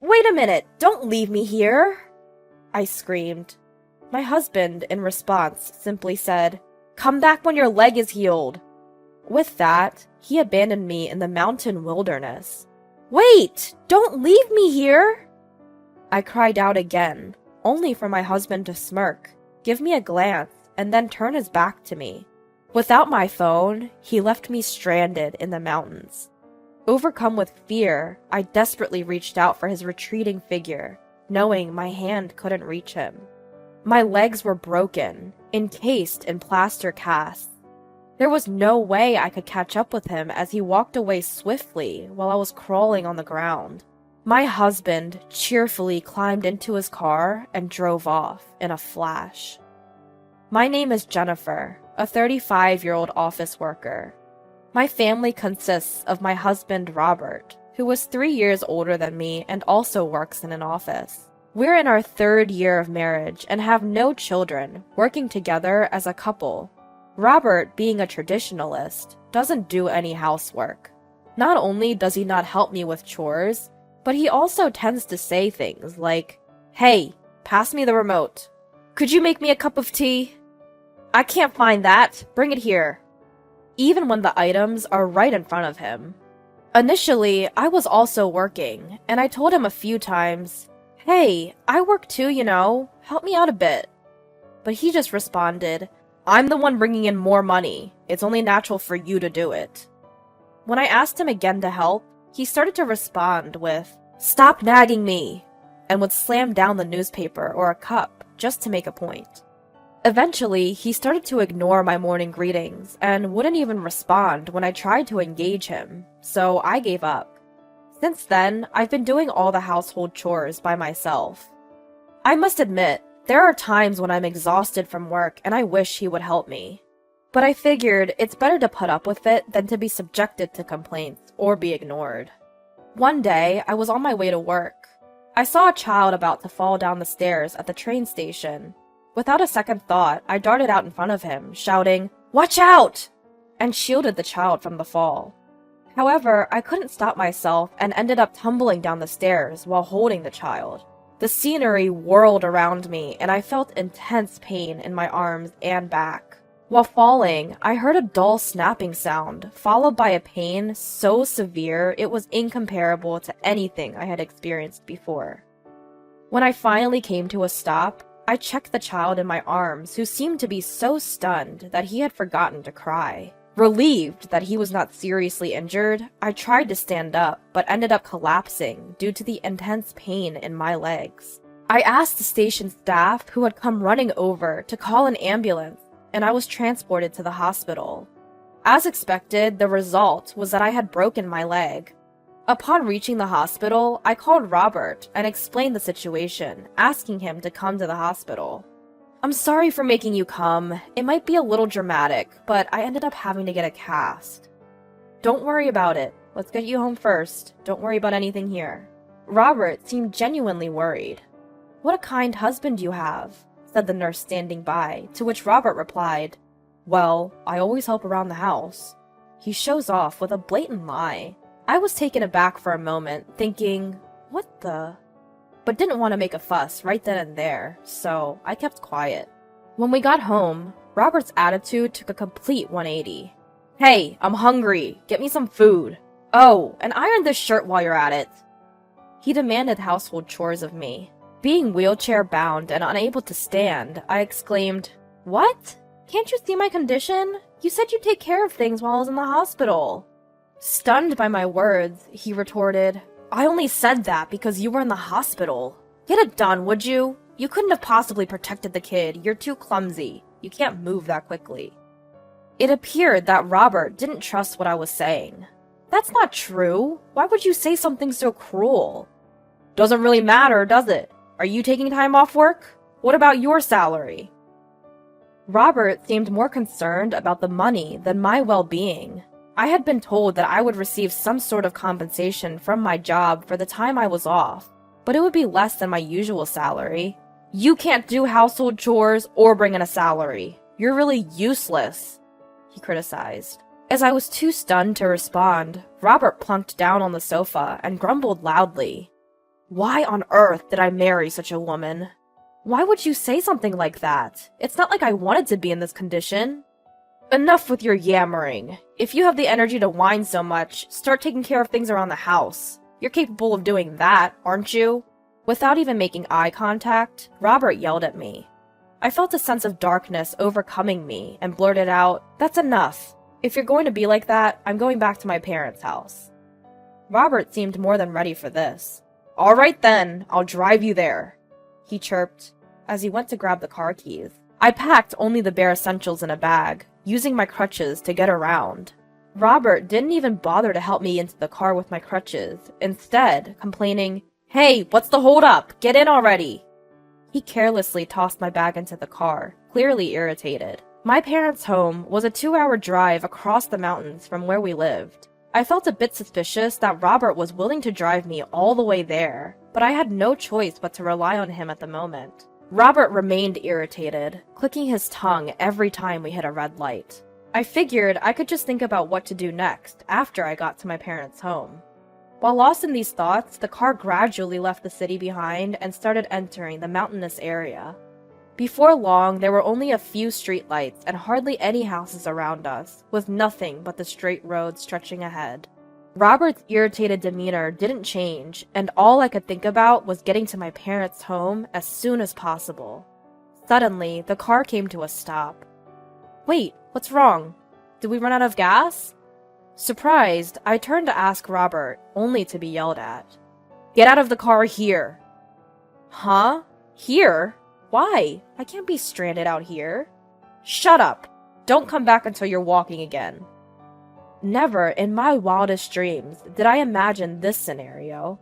Wait a minute! Don't leave me here! I screamed. My husband, in response, simply said, "Come back when your leg is healed." With that, he abandoned me in the mountain wilderness. Wait! Don't leave me here! I cried out again, only for my husband to smirk, give me a glance, and then turn his back to me. Without my phone, he left me stranded in the mountains. Overcome with fear, I desperately reached out for his retreating figure, knowing my hand couldn't reach him. My legs were broken, encased in plaster casts. There was no way I could catch up with him as he walked away swiftly while I was crawling on the ground. My husband cheerfully climbed into his car and drove off in a flash. My name is Jennifer, a 35-year-old office worker. My family consists of my husband, Robert, who was 3 years older than me and also works in an office. We're in our 3rd year of marriage and have no children, working together as a couple. Robert, being a traditionalist, doesn't do any housework. Not only does he not help me with chores, but he also tends to say things like, "Hey, pass me the remote. Could you make me a cup of tea? I can't find that. Bring it here." Even when the items are right in front of him. Initially, I was also working, and I told him a few times, "Hey, I work too, you know. Help me out a bit." But he just responded, "I'm the one bringing in more money. It's only natural for you to do it." When I asked him again to help, he started to respond with, "Stop nagging me," and would slam down the newspaper or a cup just to make a point. Eventually, he started to ignore my morning greetings and wouldn't even respond when I tried to engage him, so I gave up. Since then, I've been doing all the household chores by myself. I must admit, there are times when I'm exhausted from work and I wish he would help me. But I figured it's better to put up with it than to be subjected to complaints or be ignored. One day, I was on my way to work. I saw a child about to fall down the stairs at the train station. Without a second thought, I darted out in front of him, shouting, "Watch out!" and shielded the child from the fall. However, I couldn't stop myself and ended up tumbling down the stairs while holding the child. The scenery whirled around me, and I felt intense pain in my arms and back. While falling, I heard a dull snapping sound, followed by a pain so severe it was incomparable to anything I had experienced before. When I finally came to a stop, I checked the child in my arms, who seemed to be so stunned that he had forgotten to cry. Relieved that he was not seriously injured, I tried to stand up, but ended up collapsing due to the intense pain in my legs. I asked the station staff, who had come running over, to call an ambulance, and I was transported to the hospital. As expected, the result was that I had broken my leg. Upon reaching the hospital, I called Robert and explained the situation, asking him to come to the hospital. "I'm sorry for making you come. It might be a little dramatic, but I ended up having to get a cast." "Don't worry about it. Let's get you home first. Don't worry about anything here." Robert seemed genuinely worried. "What a kind husband you have," said the nurse standing by, to which Robert replied, "Well, I always help around the house." He shows off with a blatant lie. I was taken aback for a moment, thinking, what the? But didn't want to make a fuss right then and there, so I kept quiet. When we got home, Robert's attitude took a complete 180. "Hey, I'm hungry. Get me some food. Oh, and iron this shirt while you're at it." He demanded household chores of me. Being wheelchair-bound and unable to stand, I exclaimed, "What? Can't you see my condition? You said you'd take care of things while I was in the hospital." Stunned by my words, he retorted, "I only said that because you were in the hospital. Get it done, would you? You couldn't have possibly protected the kid. You're too clumsy. You can't move that quickly." It appeared that Robert didn't trust what I was saying. "That's not true. Why would you say something so cruel?" "Doesn't really matter, does it? Are you taking time off work? What about your salary?" Robert seemed more concerned about the money than my well-being. I had been told that I would receive some sort of compensation from my job for the time I was off, but it would be less than my usual salary. "You can't do household chores or bring in a salary. You're really useless," he criticized. As I was too stunned to respond, Robert plunked down on the sofa and grumbled loudly. Why on earth did I marry such a woman? Why would you say something like that? It's not like I wanted to be in this condition. Enough with your yammering. If you have the energy to whine so much, start taking care of things around the house. You're capable of doing that, aren't you? Without even making eye contact, Robert yelled at me. I felt a sense of darkness overcoming me and blurted out, "That's enough. If you're going to be like that, I'm going back to my parents' house." Robert seemed more than ready for this. "All right then, I'll drive you there," he chirped as he went to grab the car keys. I packed only the bare essentials in a bag, using my crutches to get around. Robert didn't even bother to help me into the car with my crutches, instead complaining, "Hey, what's the holdup? Get in already!" He carelessly tossed my bag into the car, clearly irritated. My parents' home was a 2-hour drive across the mountains from where we lived. I felt a bit suspicious that Robert was willing to drive me all the way there, but I had no choice but to rely on him at the moment. Robert remained irritated, clicking his tongue every time we hit a red light. I figured I could just think about what to do next after I got to my parents' home. While lost in these thoughts, the car gradually left the city behind and started entering the mountainous area. Before long, there were only a few streetlights and hardly any houses around us, with nothing but the straight road stretching ahead. Robert's irritated demeanor didn't change, and all I could think about was getting to my parents' home as soon as possible. Suddenly, the car came to a stop. "Wait, what's wrong? Did we run out of gas?" Surprised, I turned to ask Robert, only to be yelled at. "Get out of the car here!" "Huh? Here? Why? I can't be stranded out here." "Shut up! Don't come back until you're walking again." Never in my wildest dreams did I imagine this scenario.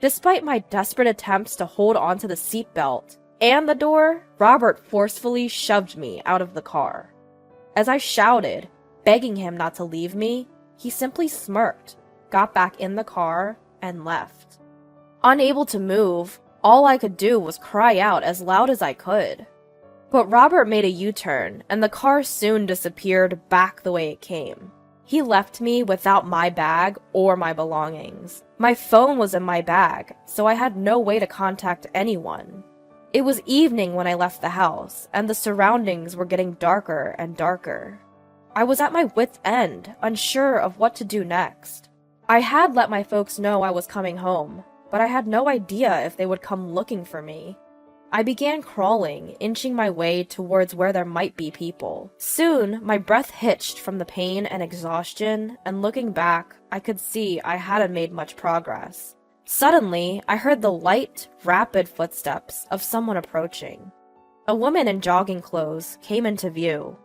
Despite my desperate attempts to hold onto the seatbelt and the door, Robert forcefully shoved me out of the car. As I shouted, begging him not to leave me, he simply smirked, got back in the car, and left. Unable to move, all I could do was cry out as loud as I could. But Robert made a U-turn, and the car soon disappeared back the way it came. He left me without my bag or my belongings. My phone was in my bag, so I had no way to contact anyone. It was evening when I left the house, and the surroundings were getting darker and darker. I was at my wit's end, unsure of what to do next. I had let my folks know I was coming home, but I had no idea if they would come looking for me. I began crawling, inching my way towards where there might be people. Soon, my breath hitched from the pain and exhaustion, and looking back, I could see I hadn't made much progress. Suddenly, I heard the light, rapid footsteps of someone approaching. A woman in jogging clothes came into view.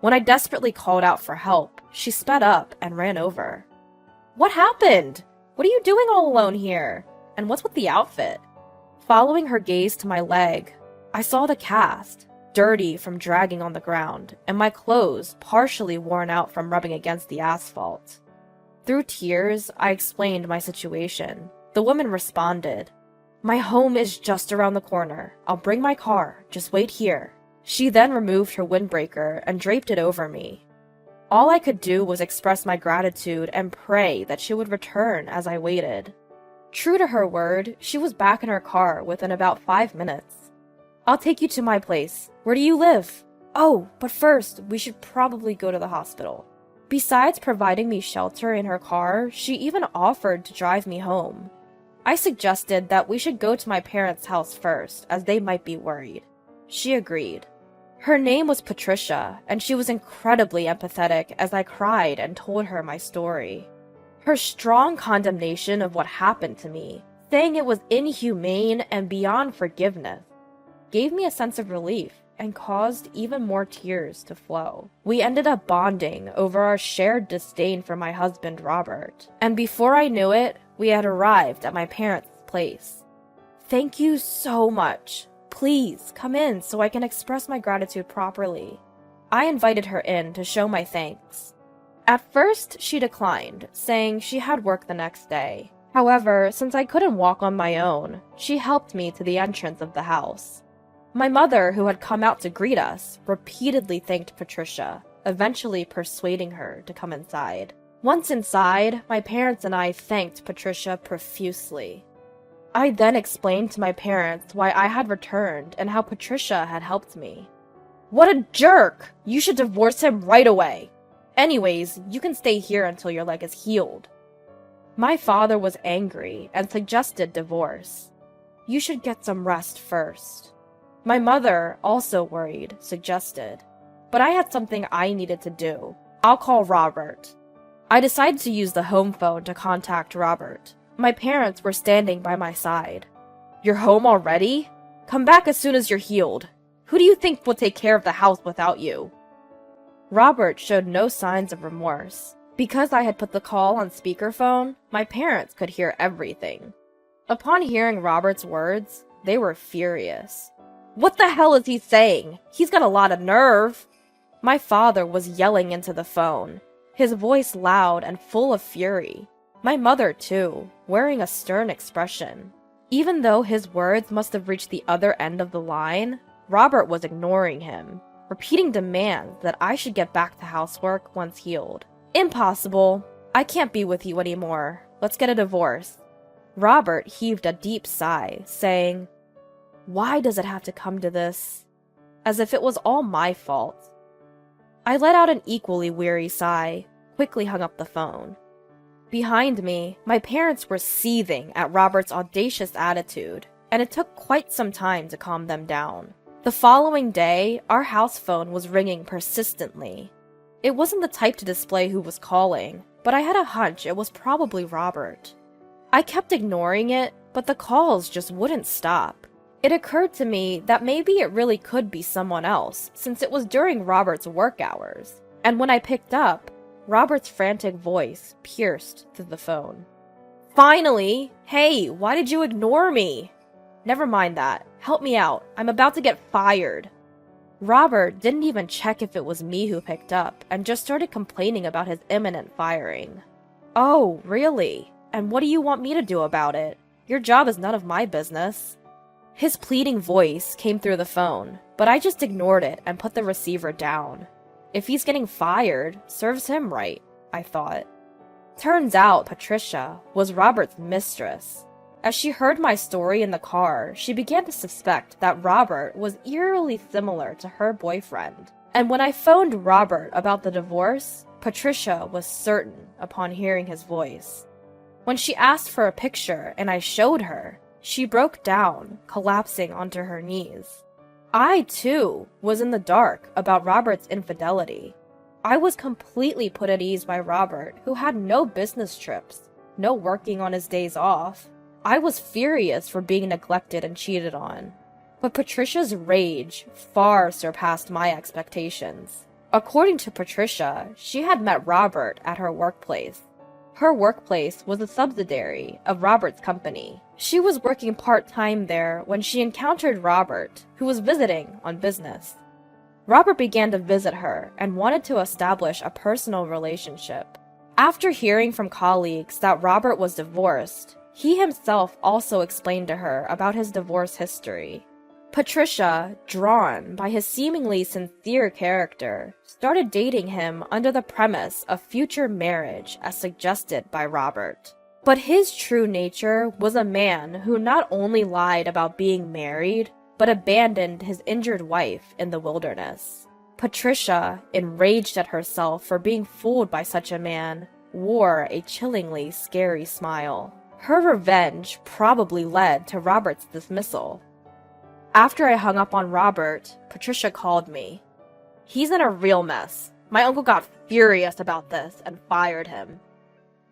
When I desperately called out for help, she sped up and ran over. "What happened? What are you doing all alone here? And what's with the outfit?" Following her gaze to my leg, I saw the cast, dirty from dragging on the ground, and my clothes partially worn out from rubbing against the asphalt. Through tears, I explained my situation. The woman responded, "My home is just around the corner. I'll bring my car. Just wait here." She then removed her windbreaker and draped it over me. All I could do was express my gratitude and pray that she would return as I waited. True to her word, she was back in her car within about 5 minutes. "I'll take you to my place. Where do you live?" "Oh, but first, we should probably go to the hospital." Besides providing me shelter in her car, she even offered to drive me home. I suggested that we should go to my parents' house first, as they might be worried. She agreed. Her name was Patricia, and she was incredibly empathetic as I cried and told her my story. Her strong condemnation of what happened to me, saying it was inhumane and beyond forgiveness, gave me a sense of relief and caused even more tears to flow. We ended up bonding over our shared disdain for my husband, Robert, and before I knew it, we had arrived at my parents' place. "Thank you so much. Please, come in so I can express my gratitude properly." I invited her in to show my thanks. At first, she declined, saying she had work the next day. However, since I couldn't walk on my own, she helped me to the entrance of the house. My mother, who had come out to greet us, repeatedly thanked Patricia, eventually persuading her to come inside. Once inside, my parents and I thanked Patricia profusely. I then explained to my parents why I had returned and how Patricia had helped me. What a jerk! You should divorce him right away. Anyways, you can stay here until your leg is healed. My father was angry and suggested divorce. You should get some rest first. My mother, also worried, suggested. But I had something I needed to do. I'll call Robert. I decided to use the home phone to contact Robert. My parents were standing by my side. You're home already? Come back as soon as you're healed. Who do you think will take care of the house without you? Robert showed no signs of remorse. Because I had put the call on speakerphone, my parents could hear everything. Upon hearing Robert's words, they were furious. What the hell is he saying? He's got a lot of nerve. My father was yelling into the phone, his voice loud and full of fury. My mother, too, wearing a stern expression. Even though his words must have reached the other end of the line, Robert was ignoring him, repeating demands that I should get back to housework once healed. Impossible. I can't be with you anymore. Let's get a divorce. Robert heaved a deep sigh, saying, Why does it have to come to this? As if it was all my fault. I let out an equally weary sigh, quickly hung up the phone. Behind me, my parents were seething at Robert's audacious attitude, and it took quite some time to calm them down. The following day, our house phone was ringing persistently. It wasn't the type to display who was calling, but I had a hunch it was probably Robert. I kept ignoring it, but the calls just wouldn't stop. It occurred to me that maybe it really could be someone else, since it was during Robert's work hours. And when I picked up, Robert's frantic voice pierced through the phone. Finally! Hey, why did you ignore me? Never mind that. Help me out. I'm about to get fired. Robert didn't even check if it was me who picked up, and just started complaining about his imminent firing. Oh, really? And what do you want me to do about it? Your job is none of my business. His pleading voice came through the phone, but I just ignored it and put the receiver down. If he's getting fired, serves him right, I thought. Turns out Patricia was Robert's mistress. As she heard my story in the car, she began to suspect that Robert was eerily similar to her boyfriend. And when I phoned Robert about the divorce, Patricia was certain upon hearing his voice. When she asked for a picture and I showed her, she broke down, collapsing onto her knees. I, too, was in the dark about Robert's infidelity. I was completely put at ease by Robert, who had no business trips, no working on his days off. I was furious for being neglected and cheated on. But Patricia's rage far surpassed my expectations. According to Patricia, she had met Robert at her workplace. Her workplace was a subsidiary of Robert's company. She was working part-time there when she encountered Robert, who was visiting on business. Robert began to visit her and wanted to establish a personal relationship. After hearing from colleagues that Robert was divorced, he himself also explained to her about his divorce history. Patricia, drawn by his seemingly sincere character, started dating him under the premise of future marriage as suggested by Robert. But his true nature was a man who not only lied about being married, but abandoned his injured wife in the wilderness. Patricia, enraged at herself for being fooled by such a man, wore a chillingly scary smile. Her revenge probably led to Robert's dismissal. After I hung up on Robert, Patricia called me. He's in a real mess. My uncle got furious about this and fired him.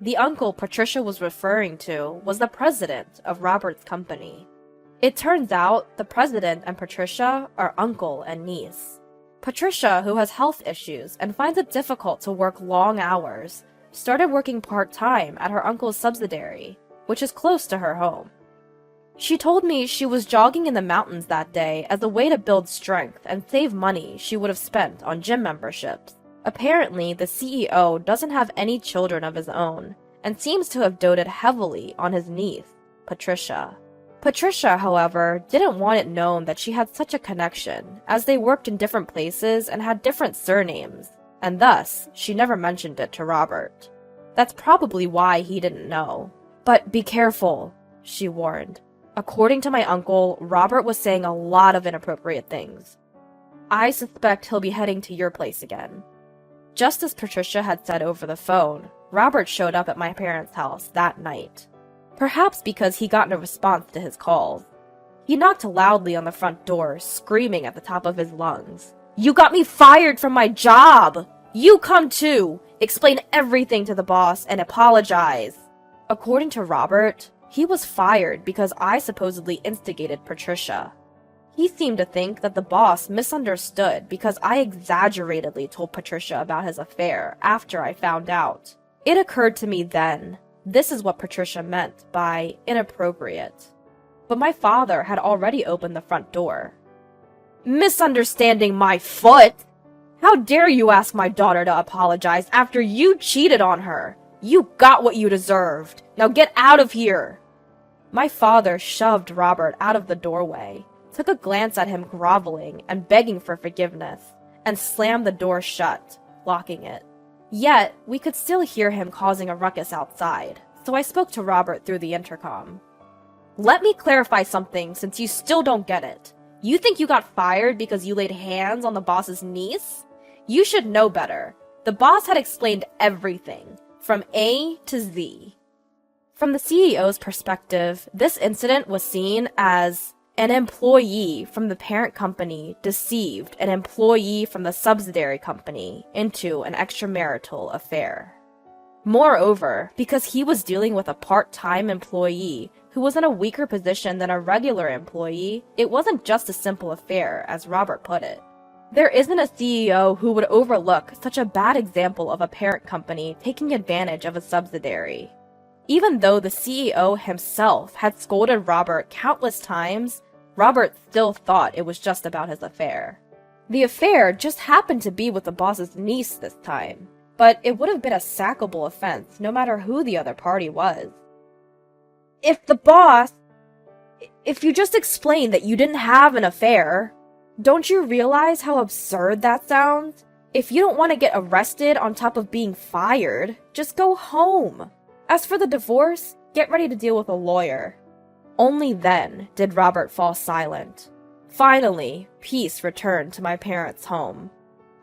The uncle Patricia was referring to was the president of Robert's company. It turns out the president and Patricia are uncle and niece. Patricia, who has health issues and finds it difficult to work long hours, started working part-time at her uncle's subsidiary, which is close to her home. She told me she was jogging in the mountains that day as a way to build strength and save money she would have spent on gym memberships. Apparently, the CEO doesn't have any children of his own, and seems to have doted heavily on his niece, Patricia. Patricia, however, didn't want it known that she had such a connection, as they worked in different places and had different surnames, and thus, she never mentioned it to Robert. That's probably why he didn't know. But be careful. she warned. According to my uncle, Robert was saying a lot of inappropriate things. I suspect he'll be heading to your place again. Just as Patricia had said over the phone, Robert showed up at my parents' house that night. Perhaps because he got no response to his calls. He knocked loudly on the front door, screaming at the top of his lungs. "You got me fired from my job! You come too! Explain everything to the boss and apologize!" According to Robert, he was fired because I supposedly instigated Patricia. He seemed to think that the boss misunderstood because I exaggeratedly told Patricia about his affair after I found out. It occurred to me then, this is what Patricia meant by inappropriate. But my father had already opened the front door. "Misunderstanding my foot? How dare you ask my daughter to apologize after you cheated on her? You got what you deserved. Now get out of here!" My father shoved Robert out of the doorway, took a glance at him groveling and begging for forgiveness, and slammed the door shut, locking it. Yet, we could still hear him causing a ruckus outside, so I spoke to Robert through the intercom. "Let me clarify something since you still don't get it. You think you got fired because you laid hands on the boss's niece? You should know better. The boss had explained everything, from A to Z." From the CEO's perspective, this incident was seen as an employee from the parent company deceived an employee from the subsidiary company into an extramarital affair. Moreover, because he was dealing with a part-time employee who was in a weaker position than a regular employee, it wasn't just a simple affair, as Robert put it. There isn't a CEO who would overlook such a bad example of a parent company taking advantage of a subsidiary. Even though the CEO himself had scolded Robert countless times, Robert still thought it was just about his affair. The affair just happened to be with the boss's niece this time, but it would have been a sackable offense no matter who the other party was. If you just explained that you didn't have an affair, don't you realize how absurd that sounds? If you don't want to get arrested on top of being fired, just go home. As for the divorce, get ready to deal with a lawyer. Only then did Robert fall silent. Finally, peace returned to my parents' home.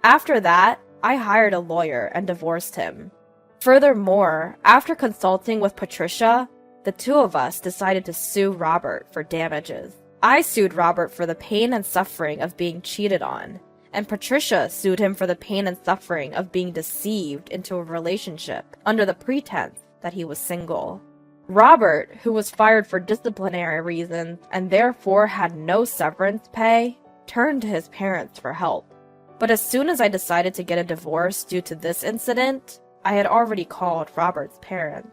After that, I hired a lawyer and divorced him. Furthermore, after consulting with Patricia, the two of us decided to sue Robert for damages. I sued Robert for the pain and suffering of being cheated on, and Patricia sued him for the pain and suffering of being deceived into a relationship under the pretense that he was single. Robert, who was fired for disciplinary reasons and therefore had no severance pay, turned to his parents for help. But as soon as I decided to get a divorce due to this incident, I had already called Robert's parents.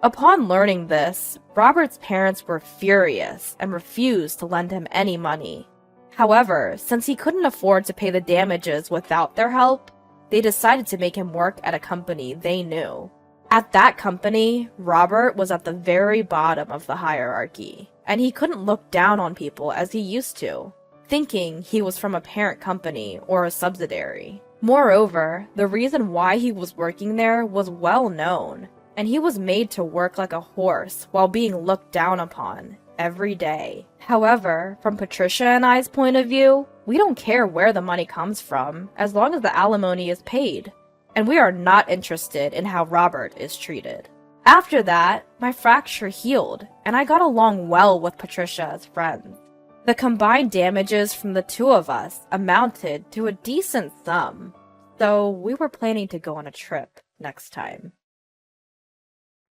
Upon learning this, Robert's parents were furious and refused to lend him any money. However, since he couldn't afford to pay the damages without their help, they decided to make him work at a company they knew. At that company, Robert was at the very bottom of the hierarchy, and he couldn't look down on people as he used to, thinking he was from a parent company or a subsidiary. Moreover, the reason why he was working there was well known, and he was made to work like a horse while being looked down upon every day. However, from Patricia and I's point of view, we don't care where the money comes from, as long as the alimony is paid. And we are not interested in how Robert is treated. After that, my fracture healed, and I got along well with Patricia as friends. The combined damages from the two of us amounted to a decent sum, so we were planning to go on a trip next time.